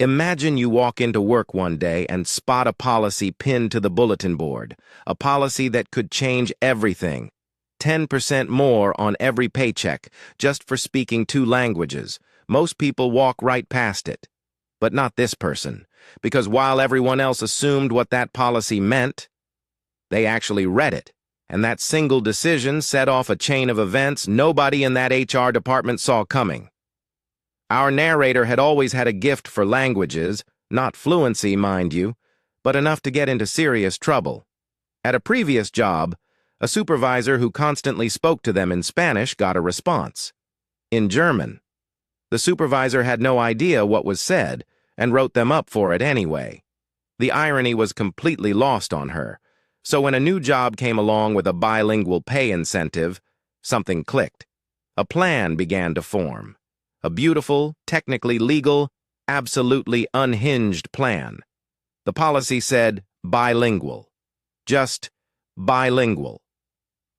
Imagine you walk into work one day and spot a policy pinned to the bulletin board, a policy that could change everything. 10% more on every paycheck, just for speaking 2 languages. Most people walk right past it. But not this person, because while everyone else assumed what that policy meant, they actually read it, and that single decision set off a chain of events nobody in that HR department saw coming. Our narrator had always had a gift for languages, not fluency, mind you, but enough to get into serious trouble. At a previous job, a supervisor who constantly spoke to them in Spanish got a response. In German. The supervisor had no idea what was said and wrote them up for it anyway. The irony was completely lost on her, so when a new job came along with a bilingual pay incentive, something clicked. A plan began to form. A beautiful, technically legal, absolutely unhinged plan. The policy said bilingual. Just bilingual.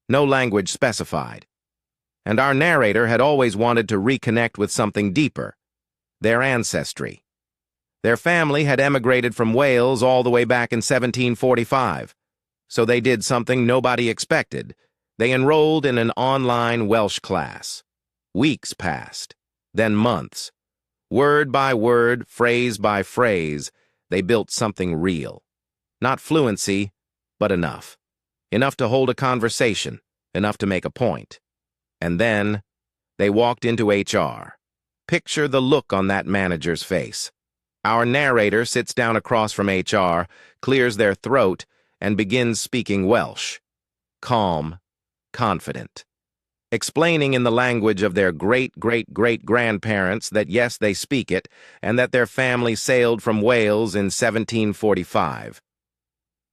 No language specified. And our narrator had always wanted to reconnect with something deeper, their ancestry. Their family had emigrated from Wales all the way back in 1745, so they did something nobody expected. They enrolled in an online Welsh class. Weeks passed. Then months. Word by word, phrase by phrase, they built something real. Not fluency, but enough. Enough to hold a conversation, enough to make a point. And then, they walked into HR. Picture the look on that manager's face. Our narrator sits down across from HR, clears their throat, and begins speaking Welsh. Calm, confident. Explaining in the language of their great-great-great-grandparents that yes, they speak it, and that their family sailed from Wales in 1745.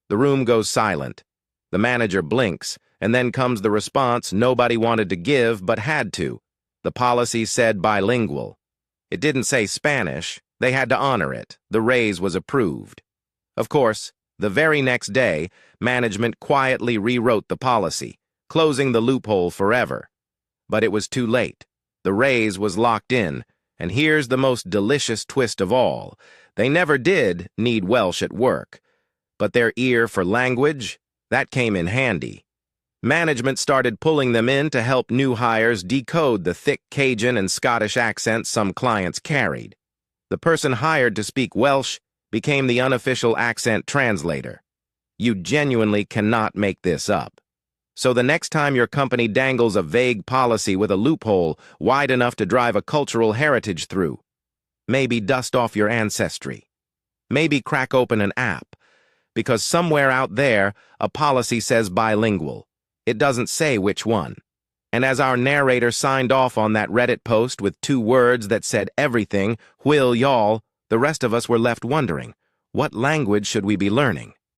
The room goes silent. The manager blinks, and then comes the response nobody wanted to give but had to. The policy said bilingual. It didn't say Spanish. They had to honor it. The raise was approved. Of course, the very next day, management quietly rewrote the policy, closing the loophole forever. But it was too late. The raise was locked in, and here's the most delicious twist of all. They never did need Welsh at work, but their ear for language, that came in handy. Management started pulling them in to help new hires decode the thick Cajun and Scottish accents some clients carried. The person hired to speak Welsh became the unofficial accent translator. You genuinely cannot make this up. So the next time your company dangles a vague policy with a loophole wide enough to drive a cultural heritage through, maybe dust off your ancestry. Maybe crack open an app, because somewhere out there, a policy says bilingual. It doesn't say which one. And as our narrator signed off on that Reddit post with 2 words that said everything, "Will y'all," the rest of us were left wondering, what language should we be learning?